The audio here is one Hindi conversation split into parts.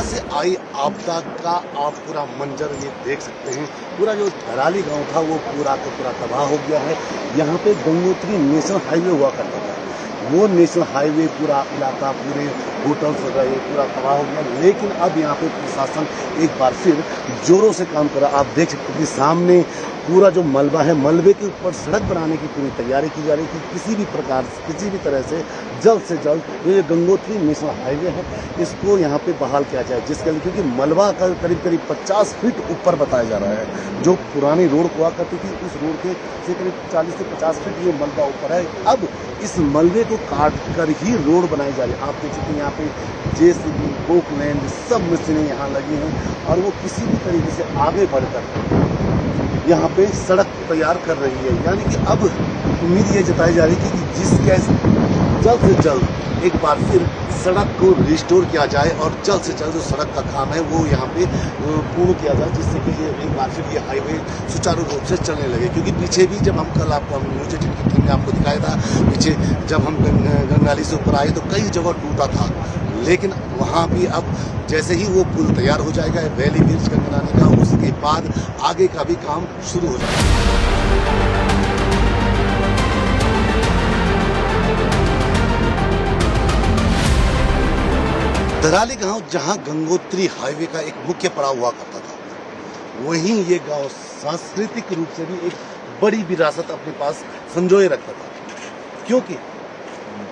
से आई आपदा का आप पूरा मंजर ये देख सकते हैं। पूरा जो धराली गांव था वो पूरा का पूरा तबाह हो गया है। यहाँ पे गंगोत्री नेशनल हाईवे हुआ करता था, वो नेशनल हाईवे पूरा इलाका, पूरे होटल्स वगैरह ये पूरा तबाह हो गया। लेकिन अब यहाँ पे प्रशासन एक बार फिर जोरों से काम कर रहा है। आप देख सकते हैं कि सामने पूरा जो मलबा है, मलबे के ऊपर सड़क बनाने की पूरी तैयारी की जा रही है कि किसी भी प्रकार से, किसी भी तरह से जल्द ये गंगोत्री नेशनल हाईवे है इसको यहाँ पे बहाल किया जाए, जिसके लिए क्योंकि मलबा का करीब 50 फीट ऊपर बताया जा रहा है। जो पुरानी रोड हुआ करती थी उस रोड के से करीब 40 से 50 फीट ये मलबा ऊपर है। अब इस मलबे को काट कर ही रोड बनाई जा रही है। आप देख सकते हैं यहाँ पे जेसीबी, पोकलैंड सब मशीनें यहाँ लगी हैं और वो किसी भी तरीके से आगे बढ़कर यहाँ पे सड़क तैयार कर रही है। यानी कि अब उम्मीद ये जताई जा रही है कि जल्द से जल्द एक बार फिर सड़क को रिस्टोर किया जाए और जल्द से जल्द जो सड़क का काम है वो यहाँ पे पूर्ण किया जाए, जिससे कि ये एक बार फिर ये हाईवे सुचारू रूप से चलने लगे। क्योंकि पीछे भी जब हम कल आपको न्यूज 18 की टीम ने आपको दिखाया था, पीछे जब हम गंगाली से ऊपर आए तो कई जगह टूटा था, लेकिन वहाँ भी अब जैसे ही वो पुल तैयार हो जाएगा वैली ब्रिज का बनाने का, उसके बाद आगे का भी काम शुरू हो जाएगा। धराली गांव जहां गंगोत्री हाईवे का एक मुख्य पड़ाव हुआ करता था, वहीं ये गांव सांस्कृतिक रूप से भी एक बड़ी विरासत अपने पास संजोए रखता था। क्योंकि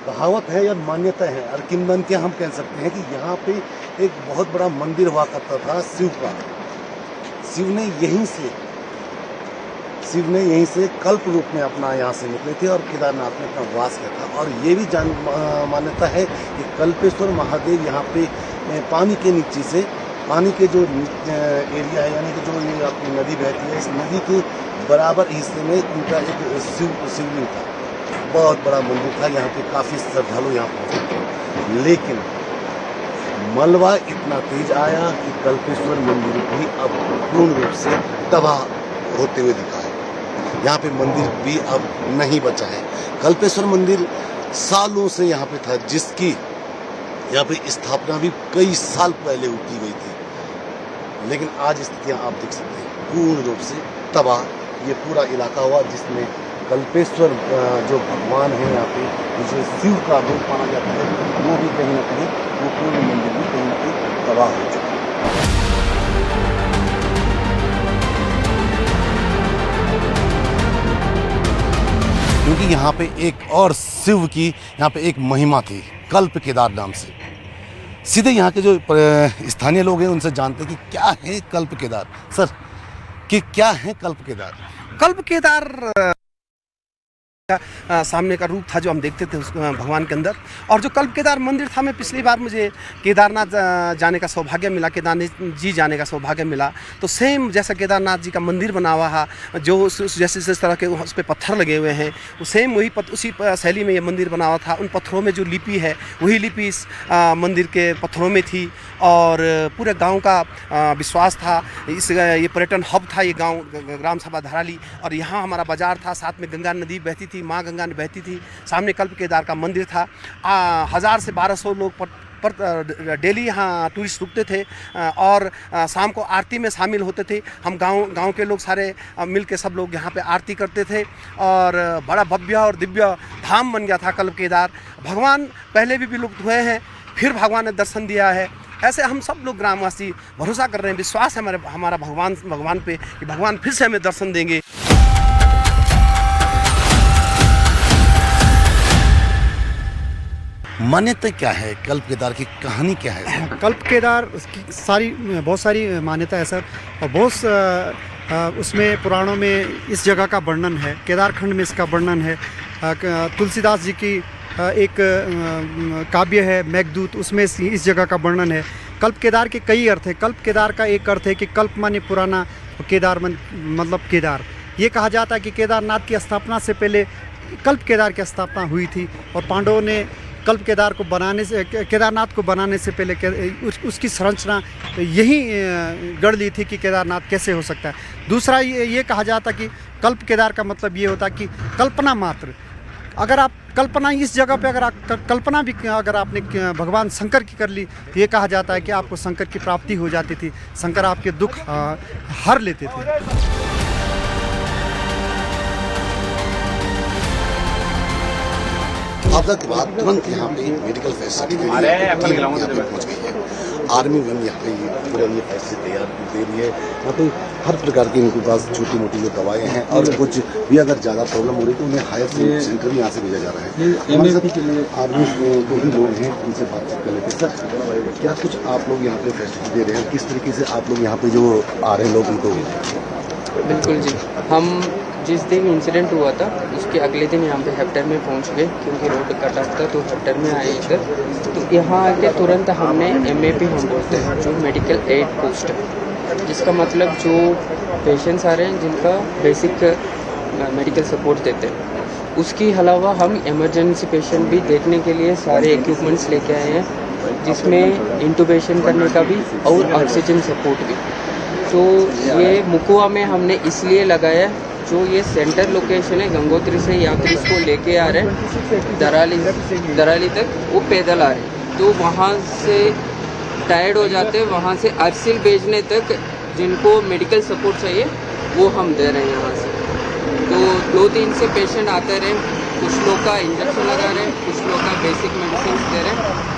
कहावत है या मान्यता है और किंवदंती हम कह सकते हैं कि यहाँ पे एक बहुत बड़ा मंदिर हुआ करता था शिव का। शिव ने यहीं से कल्प रूप में अपना यहाँ से निकले थे और केदारनाथ में अपना वास किया था। और ये भी मान्यता है कि कल्पेश्वर महादेव यहाँ पे पानी के नीचे से, पानी के जो एरिया है यानी कि जो ये अपनी नदी बहती है, इस नदी के बराबर हिस्से में उनका एक शिवलिंग था, बहुत बड़ा मंदिर था। यहाँ पे काफ़ी श्रद्धालु यहाँ पहुँचे थे, लेकिन मलबा इतना तेज आया कि कल्पेश्वर मंदिर भी अब पूर्ण रूप से तबाह होते हुए दिखा है। यहाँ पे मंदिर भी अब नहीं बचा है। कल्पेश्वर मंदिर सालों से यहाँ पे था, जिसकी यहाँ पे स्थापना भी कई साल पहले की गई थी, लेकिन आज स्थितियाँ आप देख सकते हैं पूर्ण रूप से तबाह ये पूरा इलाका हुआ, जिसमें कल्पेश्वर जो भगवान है यहाँ पे, जो शिव का रूप माना जाता है, वो भी कहीं ना कहीं, वो पूर्ण मंदिर भी कहीं ना कहीं तबाह हो चुका है। क्योंकि यहाँ पे एक और शिव की यहाँ पे एक महिमा थी कल्प केदार नाम से। सीधे यहाँ के जो स्थानीय लोग हैं उनसे जानते हैं कि क्या है कल्प केदार। सर, कि क्या है कल्प केदार? कल्प केदार सामने का रूप था जो हम देखते थे उस भगवान के अंदर। और जो कल्प केदार मंदिर था, मैं पिछली बार मुझे केदारनाथ जाने का सौभाग्य मिला, केदारनाथ जी जाने का सौभाग्य मिला, तो सेम जैसा केदारनाथ जी का मंदिर बना हुआ है, जो जैसे जिस तरह के उस पर पत्थर लगे हुए हैं, सेम उसी शैली में ये मंदिर बना हुआ था। उन पत्थरों में जो लिपि है वही लिपि इस मंदिर के पत्थरों में थी। और पूरे गाँव का विश्वास था, ये पर्यटन हब था ये गाँव, ग्राम सभा धराली। और यहाँ हमारा बाजार था, साथ में गंगा नदी बहती थी, माँ गंगा बहती थी, सामने कल्प केदार का मंदिर था। 1000 से 1200 लोग पर डेली यहाँ टूरिस्ट रुकते थे और शाम को आरती में शामिल होते थे। हम गांव के लोग सारे मिल के सब लोग यहाँ पे आरती करते थे और बड़ा भव्य और दिव्य धाम बन गया था कल्प केदार। भगवान पहले भी विलुप्त हुए हैं, फिर भगवान ने दर्शन दिया है। ऐसे हम सब लोग ग्रामवासी भरोसा कर रहे हैं, विश्वास है हमारा भगवान पे कि भगवान फिर से हमें दर्शन देंगे। मान्यता क्या है कल्प केदार की, कहानी क्या है? कल्प केदार की बहुत सारी मान्यता है सर, और बहुत उसमें पुराणों में इस जगह का वर्णन है, केदारखंड में इसका वर्णन है। तुलसीदास जी की एक काव्य है मेघदूत, उसमें इस जगह का वर्णन है। कल्प केदार के कई अर्थ है। कल्प केदार का एक अर्थ है कि कल्प माने पुराना, केदार मतलब केदार। ये कहा जाता है कि केदारनाथ की स्थापना से पहले कल्प केदार की स्थापना हुई थी और पांडवों ने कल्प केदार को केदारनाथ को बनाने से पहले उसकी संरचना यही गढ़ ली थी कि केदारनाथ कैसे हो सकता है। दूसरा ये कहा जाता कि कल्प केदार का मतलब ये होता कि कल्पना मात्र। अगर आप कल्पना इस जगह पे कल्पना भी अगर आपने भगवान शंकर की कर ली तो ये कहा जाता है कि आपको शंकर की प्राप्ति हो जाती थी, शंकर आपके दुख हर लेते थे। आपदा के बाद तुरंत यहाँ पे मेडिकल फैसिलिटी के लिए टीम यहाँ पे पहुँच गई है। आर्मी विंग यहाँ पे पूरा ये फैसिलिटी तैयार दे रही है। यहाँ पे हर प्रकार की इनके पास छोटी मोटी जो दवाएं हैं और कुछ भी अगर ज़्यादा प्रॉब्लम हो रही है तो उन्हें हायर सेंटर भी यहाँ से भेजा जा रहा है। हमारे साथ आर्मी दो ही लोग हैं, उनसे बातचीत कर लेते हैं। सर, क्या कुछ आप लोग यहाँ पे फैसिलिटी दे रहे हैं? किस तरीके से आप लोग यहाँ पे जो आ रहे हैं लोग उनको? बिल्कुल जी, हम जिस दिन इंसिडेंट हुआ था उसके अगले दिन यहाँ पे हेक्टर में पहुँच गए क्योंकि रोड कट ऑफ था, तो हेक्टर में आए इधर। तो यहाँ आके तुरंत हमने MAP हम बोलते हैं जो मेडिकल एड पोस्ट है, जिसका मतलब जो पेशेंट्स आ रहे हैं जिनका बेसिक मेडिकल सपोर्ट देते हैं, उसके अलावा हम इमरजेंसी पेशेंट भी देखने के लिए सारे इक्विपमेंट्स लेके आए हैं, जिसमें इंटूबेशन करने का भी और ऑक्सीजन सपोर्ट भी। तो ये मुकुआ में हमने इसलिए लगाया, जो ये सेंटर लोकेशन है गंगोत्री से यात्री इसको लेके आ रहे हैं दराली तक, वो पैदल आ रहे हैं, तो वहाँ से टायर्ड हो जाते हैं, वहाँ से अर्सिल भेजने तक जिनको मेडिकल सपोर्ट चाहिए वो हम दे रहे हैं यहाँ से। तो 2-3 से पेशेंट आते रहे, कुछ लोग का इंजेक्शन लगा रहे हैं, कुछ लोग का बेसिक मेडिसिन दे रहे हैं।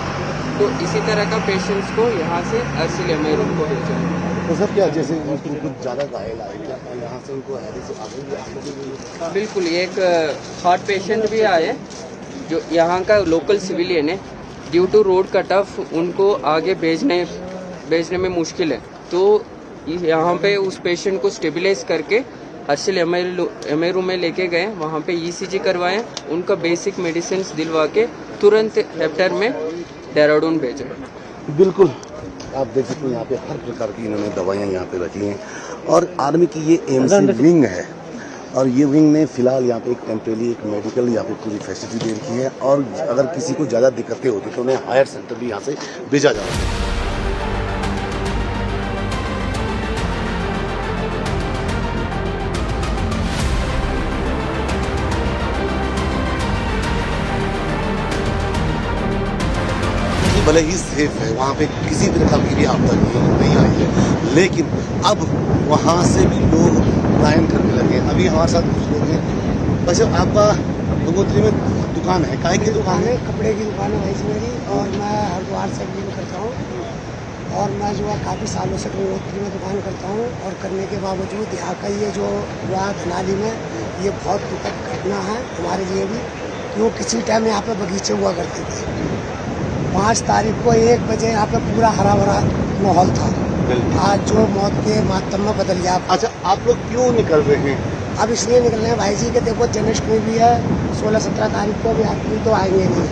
तो इसी तरह का पेशेंट्स को यहाँ से अर्सिल MI को भेजा है। तो सर, क्या जैसे कुछ ज़्यादा घायल आए क्या यहाँ से उनको आगे भी? बिल्कुल, एक हार्ट पेशेंट भी आए जो यहाँ का लोकल सिविलियन है, due to road cut off उनको आगे भेजने में मुश्किल है, तो यहाँ पे उस पेशेंट को स्टेबलाइज करके अर्सिल MI रूम में लेके गए, वहाँ पे ECG करवाएं, उनका बेसिक मेडिसिन दिलवा के तुरंत हेक्टर में देहरादून भेजे। बिल्कुल, आप देख सकते हैं यहाँ पे हर प्रकार की इन्होंने दवाइयाँ यहाँ पे रखी हैं। और आर्मी की ये AMC विंग है, और ये विंग ने फिलहाल यहाँ पे एक टेम्परेरी एक मेडिकल यहाँ पे पूरी फैसिलिटी दे रखी है, और अगर किसी को ज़्यादा दिक्कतें होती तो उन्हें हायर सेंटर भी यहाँ से भेजा जा रहा है। भले ही सेफ है, वहाँ पे किसी प्रकार की भी आपदा नहीं आई है, लेकिन अब वहाँ से भी लोग लाइन करने लगे। अभी हमारे साथ कुछ लोग हैं। वैसे आपका गंगोत्री में दुकान है, काय की दुकान है? कपड़े की दुकान है भाई मेरी, और मैं हरिद्वार से बिलिंग करता हूँ, और मैं जो है काफ़ी सालों से गंगोत्री में दुकान करता हूँ। और करने के बावजूद यहाँ का ये जो हुआ धनाली में, ये बहुत दुखद घटना है हमारे लिए भी, क्यों किसी टाइम यहाँ पे बगीचे हुआ करते थे। 5 तारीख को 1 बजे यहाँ पे पूरा हरा भरा माहौल था, आज जो मौत के मातम में बदल गया। अच्छा, आप लोग क्यों निकल रहे हैं? अब इसलिए निकल रहे हैं भाई जी कि देखो जन्माष्टमी भी है, 16-17 तारीख को भी यात्री तो आएंगे नहीं,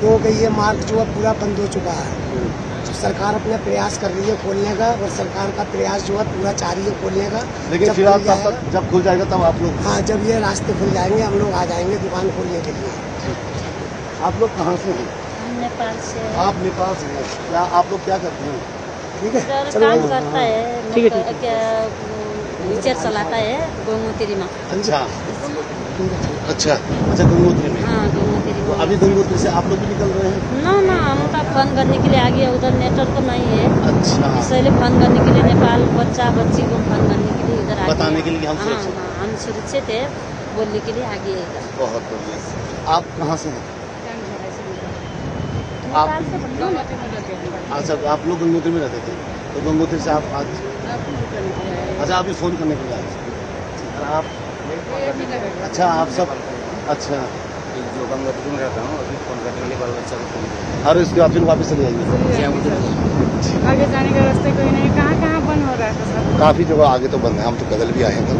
क्योंकि ये मार्ग जो है पूरा बंद हो चुका है। तो सरकार अपने प्रयास कर रही है खोलने का, और सरकार का प्रयास जो है पूरा चाह रही है खोलने का। लेकिन फिलहाल जब खुल जाएगा तब आप लोग? हाँ, जब ये रास्ते खुल जाएंगे हम लोग आ जाएंगे दुकान खोलने के लिए। आप लोग कहाँ से हैं? नेपाल से। आप नेपाल से हैं? क्या आप लोग क्या करते हैं? ठीक है, काम करता है, ठीक है, क्या व्हीलचेयर चलाता है गंगोत्री में। अच्छा अच्छा अच्छा, गंगोत्री में? हाँ, गंगोत्री तो में। अभी गंगोत्री से आप लोग भी निकल रहे हैं? ना हम तो फोन करने के लिए आ गए, उधर नेटवर्क नहीं है, अच्छा, इसलिए फोन करने के लिए नेपाल बच्चा बच्ची को फोन करने के लिए इधर आ गए, बताने के लिए हम हाँ सुरक्षित हाँ, हम सुरक्षित है बोलने के लिए आ गए इधर। बहुत बढ़िया। आप कहाँ से हैं? आप अच्छा, आप लोग गंगोत्री में रहते थे, तो गंगोत्री से आप आज अच्छा अभी फ़ोन करने के लिए आए आप? अच्छा, आप सब अच्छा, जो गंगोत्री में रहता हूँ, अभी फ़ोन करने के लिए बाल बच्चा को फ़ोन किया, और इसके बाद फिर वापस चले जाएंगे? आगे जाने का रास्ते कोई नहीं, कहाँ बंद हो रहा है सब? काफ़ी जगह आगे तो बंद है, हम तो कदल भी आए हैं कल।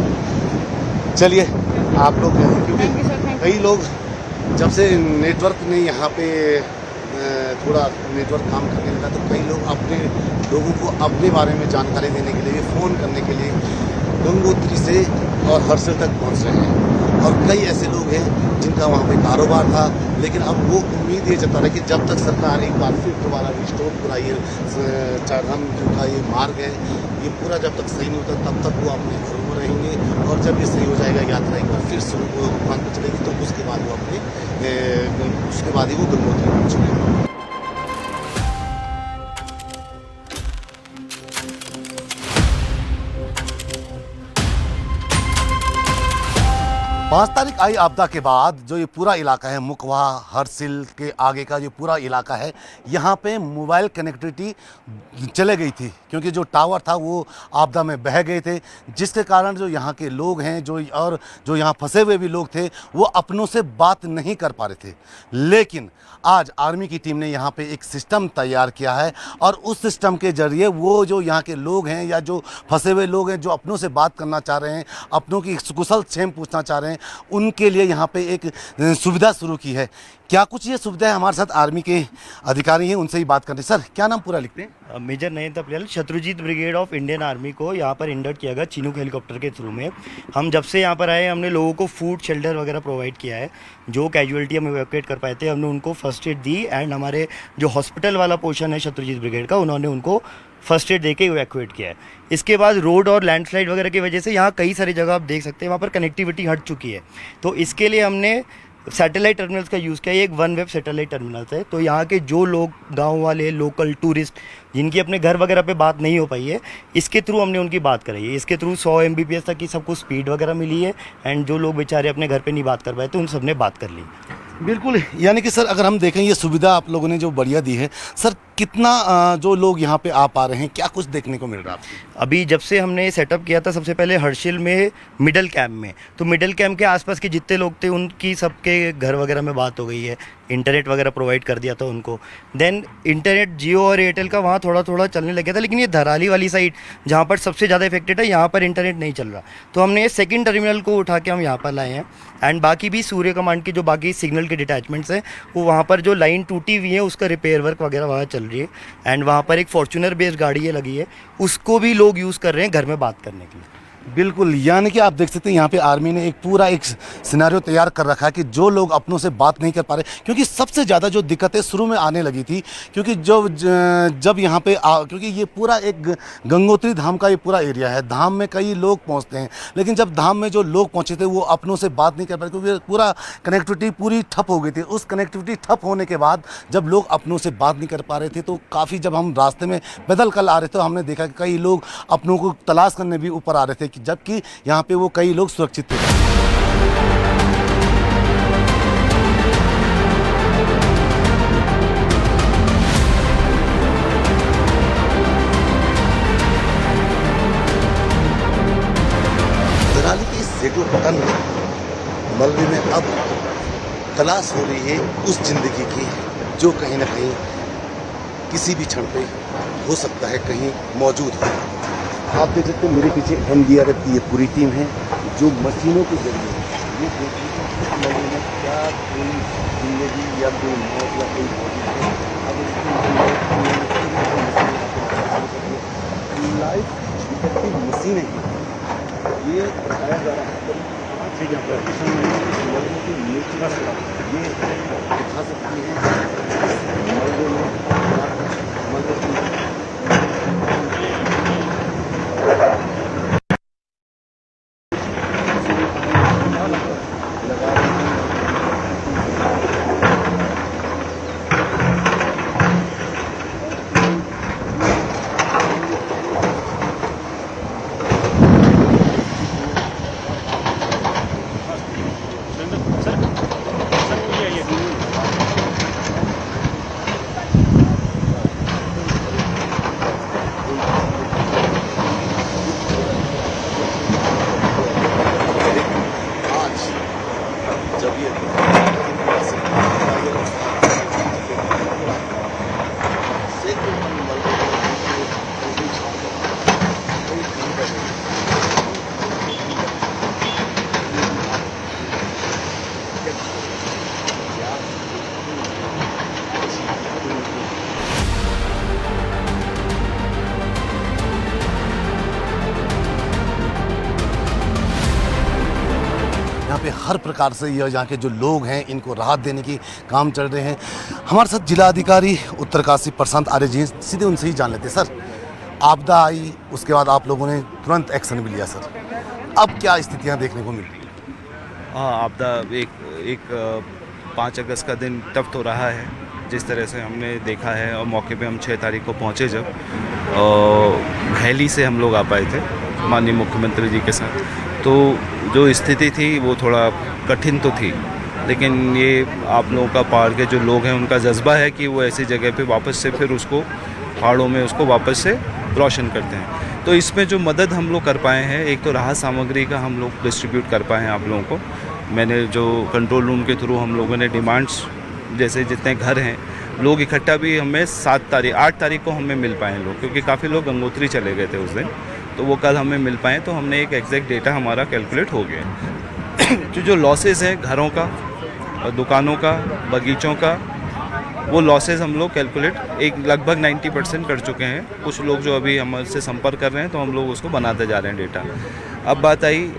चलिए, आप लोग क्योंकि कई लोग जब से नेटवर्क ने यहाँ पे थोड़ा नेटवर्क काम करने लगा, तो कई लोग अपने लोगों को अपने बारे में जानकारी देने के लिए फ़ोन करने के लिए गंगोत्री से और हर्षल तक पहुंच रहे हैं। और कई ऐसे लोग हैं जिनका वहाँ पे कारोबार था, लेकिन अब वो उम्मीद ये जता रहे कि जब तक सरकार एक बार फिर दोबारा रिस्टोर पूरा ये चारधाम का ये मार्ग है, ये पूरा जब तक सही नहीं होता तब तक वो अपने घरों में रहेंगे, और जब ये सही हो जाएगा यात्रा एक बार फिर शुरू दुकान पर चलेगी, तो उसके बाद वो अपने उसके बाद ही वो गंगोत्री पहुँचे। पाँच तारीख आई आपदा के बाद जो ये पूरा इलाका है, मुकवा हरसिल के आगे का जो पूरा इलाका है, यहाँ पे मोबाइल कनेक्टिविटी चले गई थी क्योंकि जो टावर था वो आपदा में बह गए थे, जिसके कारण जो यहाँ के लोग हैं जो यहाँ फंसे हुए भी लोग थे वो अपनों से बात नहीं कर पा रहे थे। लेकिन आज आर्मी की टीम ने यहाँ पे एक सिस्टम तैयार किया है और उस सिस्टम के जरिए वो जो यहाँ के लोग हैं या जो फंसे हुए लोग हैं जो अपनों से बात करना चाह रहे हैं, अपनों की कुशल क्षेम पूछना चाह रहे हैं, उनके लिए यहाँ पे एक सुविधा शुरू की है। क्या कुछ ये सुविधा है? हमारे साथ आर्मी के अधिकारी हैं, उनसे ही बात करते हैं। सर क्या नाम पूरा लिखते हैं? Major Nayan Tapliyal, Shatrujeet brigade of Indian army को यहाँ पर इंडक्ट किया गया चिनूक हेलीकॉप्टर के थ्रू में। हम जब से यहाँ पर आए हमने लोगों को फूड शेल्टर वगैरह प्रोवाइड किया है। जो कैजुअलिटी हम इवैक्यूएट कर पाए थे हमने उनको फर्स्ट एड दी एंड हमारे जो हॉस्पिटल वाला पोर्शन है शत्रुजीत ब्रिगेड का, उन्होंने उनको फर्स्ट एड देके इवैक्यूएट किया है। इसके बाद रोड और लैंडस्लाइड वगैरह की वजह से यहाँ कई सारी जगह आप देख सकते हैं वहाँ पर कनेक्टिविटी हट चुकी है। तो इसके लिए हमने सैटेलाइट टर्मिनल्स का यूज़ किया। ये एक वन वेब सैटेलाइट टर्मिनल्स है। तो यहाँ के जो लोग गांव वाले लोकल टूरिस्ट जिनकी अपने घर वगैरह पे बात नहीं हो पाई है, इसके थ्रू हमने उनकी बात कराई है। इसके थ्रू 100 Mbps तक की सबको स्पीड वगैरह मिली है एंड जो लोग बेचारे अपने घर पे नहीं बात कर पाए तो उन सब ने बात कर ली। बिल्कुल, यानी कि सर अगर हम देखें ये सुविधा आप लोगों ने जो बढ़िया दी है, सर कितना जो लोग यहाँ पे आ पा रहे हैं, क्या कुछ देखने को मिल रहा है? अभी जब से हमने सेटअप किया था सबसे पहले हर्षिल में मिडल कैंप में, तो मिडल कैंप के आसपास के जितने लोग थे उनकी सबके घर वगैरह में बात हो गई है, इंटरनेट वगैरह प्रोवाइड कर दिया था उनको। देन इंटरनेट जियो और एयरटेल का वहाँ थोड़ा थोड़ा चलने लग गया था, लेकिन ये धराली वाली साइड जहाँ पर सबसे ज़्यादा इफेक्टेड है यहाँ पर इंटरनेट नहीं चल रहा। तो हमने सेकंड टर्मिनल को उठा के हम यहाँ पर लाए हैं एंड बाकी भी सूर्य कमांड के जो बाकी सिग्नल के डिटैचमेंट्स हैं वो वहाँ पर जो लाइन टूटी हुई है उसका रिपेयर वर्क वगैरह वहाँ चल रही है एंड वहाँ पर एक फॉर्च्यूनर बेस्ड गाड़ी है लगी है, उसको भी लोग यूज़ कर रहे हैं घर में बात करने के लिए। बिल्कुल, यानी कि आप देख सकते हैं यहाँ पे आर्मी ने एक पूरा एक सिनेरियो तैयार कर रखा है कि जो लोग अपनों से बात नहीं कर पा रहे, क्योंकि सबसे ज़्यादा जो दिक्कतें शुरू में आने लगी थी, क्योंकि जब यहाँ पे क्योंकि ये पूरा एक गंगोत्री धाम का ये पूरा एरिया है, धाम में कई लोग पहुँचते हैं, लेकिन जब धाम में जो लोग पहुँचे थे वो अपनों से बात नहीं कर पा रहे क्योंकि पूरा कनेक्टिविटी पूरी ठप हो गई थी। उस कनेक्टिविटी ठप होने के बाद जब लोग अपनों से बात नहीं कर पा रहे थे तो काफ़ी, जब हम रास्ते में पैदल कल आ रहे थे हमने देखा कि कई लोग अपनों को तलाश करने भी ऊपर आ रहे थे, जबकि यहाँ पे वो कई लोग सुरक्षित थे। दराली के इस सेठू पटन में मलबे में अब तलाश हो रही है उस जिंदगी की जो कहीं ना कहीं किसी भी क्षण पे हो सकता है कहीं मौजूद है। आप देख सकते हैं मेरे पीछे NDRF की ये पूरी टीम है जो मशीनों के जरिए ये देखिए इस मलबे में क्या कोई जिंदगी या कोई मौत या कोई लाइफ डिटेक्टिव मशीनें हैं। ये बताया जा रहा है ठीक है मलबे की नेचुरल ये दिखा सकती है मलबे में मलबे की पे हर प्रकार से यहाँ के जो लोग हैं इनको राहत देने की काम चल रहे हैं। हमारे साथ जिला अधिकारी उत्तरकाशी प्रशांत आर्य जी, सीधे उनसे ही जान लेते हैं। सर आपदा आई, उसके बाद आप लोगों ने तुरंत एक्शन भी लिया, सर अब क्या स्थितियाँ देखने को मिल रही हैं? हाँ, आपदा एक 5 अगस्त का दिन टफ तो रहा है जिस तरह से हमने देखा है, और मौके पे हम 6 तारीख को पहुँचे जब घैली से हम लोग आ पाए थे माननीय मुख्यमंत्री जी के साथ, तो जो स्थिति थी वो थोड़ा कठिन तो थी, लेकिन ये आप लोगों का पहाड़ के जो लोग हैं उनका जज्बा है कि वो ऐसी जगह पे वापस से फिर उसको पहाड़ों में उसको वापस से रोशन करते हैं। तो इसमें जो मदद हम लोग कर पाए हैं, एक तो राहत सामग्री का हम लोग डिस्ट्रीब्यूट कर पाए हैं आप लोगों को। मैंने जो कंट्रोल रूम के थ्रू हम लोगों ने डिमांड्स, जैसे जितने घर हैं लोग इकट्ठा भी हमें 8 तारीख को हमें मिल पाए लोग, क्योंकि काफ़ी लोग गंगोत्री चले गए थे उस दिन, तो वो कल हमें मिल पाए, तो हमने एक एग्जैक्ट डेटा हमारा कैलकुलेट हो गया। जो लॉसेस हैं घरों का, दुकानों का, बगीचों का, वो लॉसेस हम लोग कैलकुलेट एक लगभग 90% कर चुके हैं। कुछ लोग जो अभी हमसे संपर्क कर रहे हैं तो हम लोग उसको बनाते जा रहे हैं डेटा। अब बात आई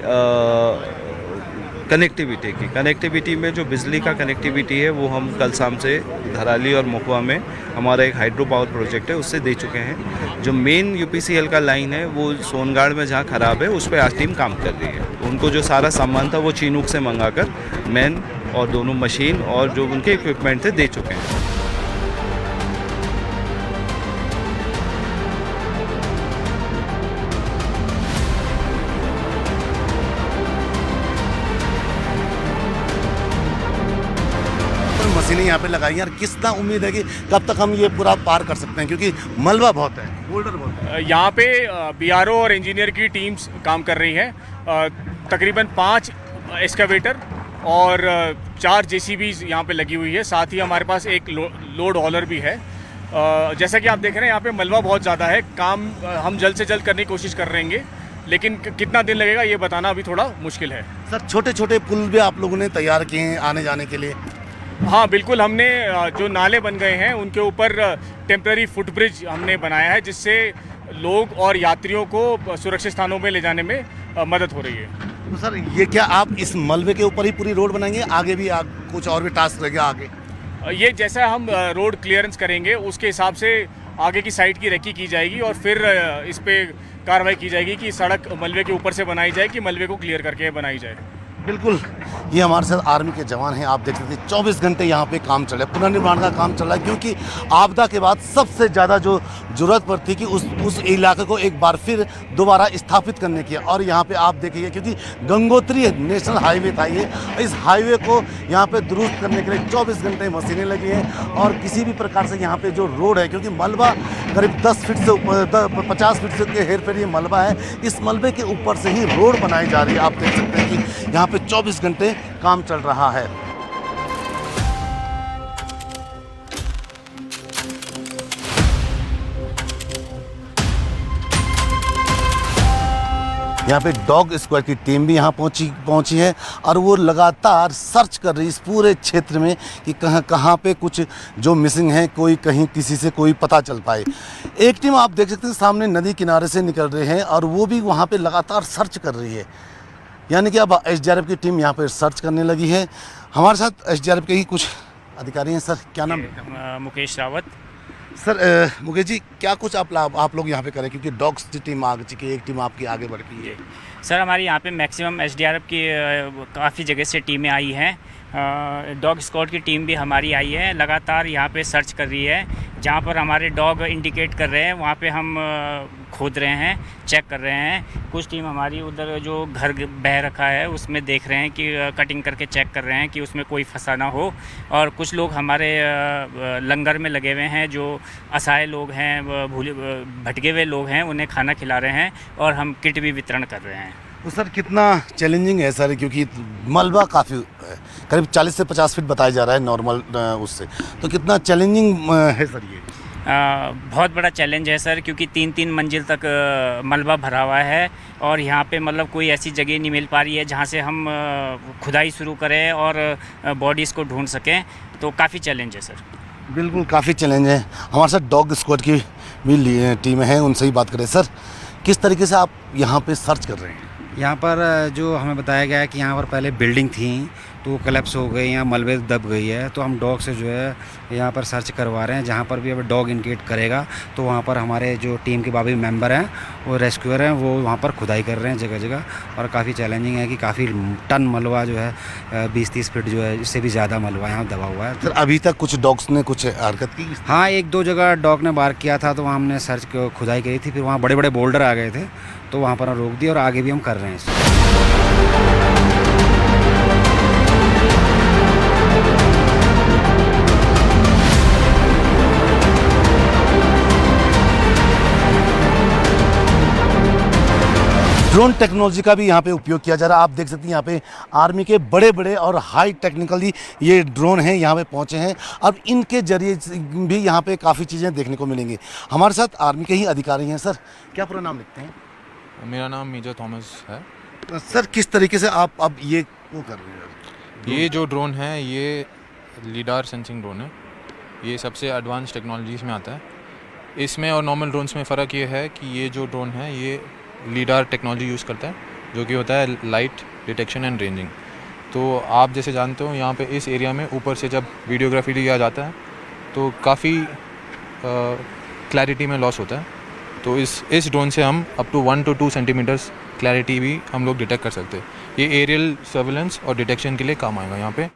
कनेक्टिविटी की। कनेक्टिविटी में जो बिजली का कनेक्टिविटी है वो हम कल शाम से धराली और महुआ में हमारा एक हाइड्रो पावर प्रोजेक्ट है उससे दे चुके हैं। जो मेन यूपीसीएल का लाइन है वो सोनगाड़ में जहाँ ख़राब है उस पर आज टीम काम कर रही है। उनको जो सारा सामान था वो चीनूक से मंगाकर मैन और दोनों मशीन और जो उनके इक्विपमेंट थे दे चुके हैं। मशीनें यहाँ पे लगाई हैं और कितना उम्मीद है कि कब तक हम ये पूरा पार कर सकते हैं, क्योंकि मलबा बहुत है, बोल्डर बहुत है। यहाँ पे बीआरओ और इंजीनियर की टीम्स काम कर रही हैं। तकरीबन 5 एक्सकावेटर और 4 जेसीबीज यहाँ पे लगी हुई है। साथ ही हमारे पास एक लोड हॉलर भी है। जैसा कि आप देख रहे हैं यहाँ पे मलबा बहुत ज़्यादा है। काम हम जल्द से जल्द करने की कोशिश कर रहेंगे, लेकिन कितना दिन लगेगा ये बताना अभी थोड़ा मुश्किल है। सर छोटे छोटे पुल भी आप लोगों ने तैयार किए हैं आने जाने के लिए? हाँ बिल्कुल, हमने जो नाले बन गए हैं उनके ऊपर टेम्पररी फुटब्रिज हमने बनाया है, जिससे लोग और यात्रियों को सुरक्षित स्थानों में ले जाने में मदद हो रही है। तो सर ये क्या आप इस मलबे के ऊपर ही पूरी रोड बनाएंगे, आगे भी कुछ और भी टास्क रहेगा आगे? ये जैसा हम रोड क्लियरेंस करेंगे उसके हिसाब से आगे की साइड की रेकी की जाएगी और फिर इस पे कार्रवाई की जाएगी कि सड़क मलबे के ऊपर से बनाई जाए कि मलबे को क्लियर करके बनाई जाए। बिल्कुल, ये हमारे साथ आर्मी के जवान हैं। आप देख सकते हैं 24 घंटे यहाँ पे काम चल रहा है, पुनर्निर्माण का काम चल रहा है, क्योंकि आपदा के बाद सबसे ज़्यादा जो ज़रूरत पड़ती कि उस इलाके को एक बार फिर दोबारा स्थापित करने की। और यहाँ पे आप देखिए, क्योंकि गंगोत्री नेशनल हाईवे था ये, इस हाईवे को यहाँ पे दुरुस्त करने के लिए 24 घंटे मशीनें लगी हैं। और किसी भी प्रकार से यहाँ पे जो रोड है, क्योंकि मलबा करीब 10 फीट से 50 फीट से हेर फेर ये मलबा है, इस मलबे के ऊपर से ही रोड बनाई जा रही है। आप देख सकते हैं कि यहाँ पे 24 घंटे काम चल रहा है। यहाँ पे डॉग स्क्वाड की टीम भी यहाँ पहुंची है और वो लगातार सर्च कर रही है इस पूरे क्षेत्र में कि कहाँ पे कुछ जो मिसिंग है, कोई कहीं किसी से कोई पता चल पाए। एक टीम आप देख सकते हैं सामने नदी किनारे से निकल रहे हैं और वो भी वहाँ पे लगातार सर्च कर रही है, यानी कि अब एसडीआरएफ की टीम यहाँ पे सर्च करने लगी है। हमारे साथ एसडीआरएफ के ही कुछ अधिकारी हैं। सर क्या नाम है? मुकेश रावत। सर मुकेश जी, क्या कुछ आप लोग यहाँ पे करें, क्योंकि डॉग्स की टीम आ चुकी है, एक टीम आपकी आगे बढ़ गई है? सर हमारे यहाँ पे मैक्सिमम एसडीआरएफ की काफ़ी जगह से टीमें आई हैं। डॉग स्क्वाड की टीम भी हमारी आई है, लगातार यहाँ पे सर्च कर रही है। जहाँ पर हमारे डॉग इंडिकेट कर रहे हैं वहाँ पे हम खोद रहे हैं, चेक कर रहे हैं। कुछ टीम हमारी उधर जो घर बह रखा है उसमें देख रहे हैं कि कटिंग करके चेक कर रहे हैं कि उसमें कोई फंसा ना हो। और कुछ लोग हमारे लंगर में लगे हुए हैं, जो असहाय लोग हैं, भूले भटके हुए लोग हैं, उन्हें खाना खिला रहे हैं और हम किट भी वितरण कर रहे हैं। तो सर कितना चैलेंजिंग है सर, क्योंकि मलबा काफ़ी है, करीब 40 से 50 फीट बताया जा रहा है नॉर्मल उससे, तो कितना चैलेंजिंग है सर ये? बहुत बड़ा चैलेंज है सर, क्योंकि 3-3 मंजिल तक मलबा भरा हुआ है और यहाँ पे मतलब कोई ऐसी जगह नहीं मिल पा रही है जहाँ से हम खुदाई शुरू करें और बॉडीज़ को ढूंढ सकें, तो काफ़ी चैलेंज है सर। बिल्कुल काफ़ी चैलेंज है। हमारे साथ डॉग स्क्वाड की भी टीम है, उनसे ही बात करें। सर किस तरीके से आप यहाँ पे सर्च कर रहे हैं? यहाँ पर जो हमें बताया गया है कि यहाँ पर पहले बिल्डिंग थी, तो वो कोलैप्स हो गई या मलबे दब गई है, तो हम डॉग से जो है यहाँ पर सर्च करवा रहे हैं। जहाँ पर भी अब डॉग इंडिकेट करेगा तो वहाँ पर हमारे जो टीम के बाकी मेंबर हैं, वो रेस्क्यूअर हैं, वो वहाँ पर खुदाई कर रहे हैं जगह जगह। और काफ़ी चैलेंजिंग है कि काफ़ी टन मलबा जो है 20-30 फीट जो है, इससे भी ज़्यादा मलबा यहाँ दबा हुआ है। सर अभी तक कुछ डॉग्स ने कुछ हरकत की? हाँ, 1-2 जगह डॉग ने बार किया था, तो वहाँ हमने सर्च खुदाई करी थी। फिर वहाँ बड़े बड़े बोल्डर आ गए थे, तो वहाँ पर रोक दिया और आगे भी हम कर रहे हैं। ड्रोन टेक्नोलॉजी का भी यहाँ पे उपयोग किया जा रहा है। आप देख सकते हैं यहाँ पे आर्मी के बड़े बड़े और हाई टेक्निकली ये ड्रोन हैं यहाँ पे पहुँचे हैं। अब इनके जरिए भी यहाँ पे काफ़ी चीज़ें देखने को मिलेंगी। हमारे साथ आर्मी के ही अधिकारी हैं। सर क्या पूरा नाम लिखते हैं? मेरा नाम मेजर थॉमस है। सर किस तरीके से आप अब ये वो कर रहे हैं? ये जो ड्रोन है ये लीडार सेंसिंग ड्रोन है। ये सबसे एडवांस टेक्नोलॉजीज़ में आता है। इसमें और नॉर्मल ड्रोन्स में फ़र्क ये है कि ये जो ड्रोन है ये लीडार टेक्नोलॉजी यूज़ करता है, जो कि होता है लाइट डिटेक्शन एंड रेंजिंग। तो आप जैसे जानते हो यहाँ पे इस एरिया में ऊपर से जब वीडियोग्राफी लिया जाता है तो काफ़ी क्लैरिटी में लॉस होता है। तो इस ड्रोन से हम up to 1 to 2 centimetres clarity भी हम लोग डिटेक्ट कर सकते हैं। ये एरियल सर्विलेंस और डिटेक्शन के लिए काम आएगा यहाँ पे।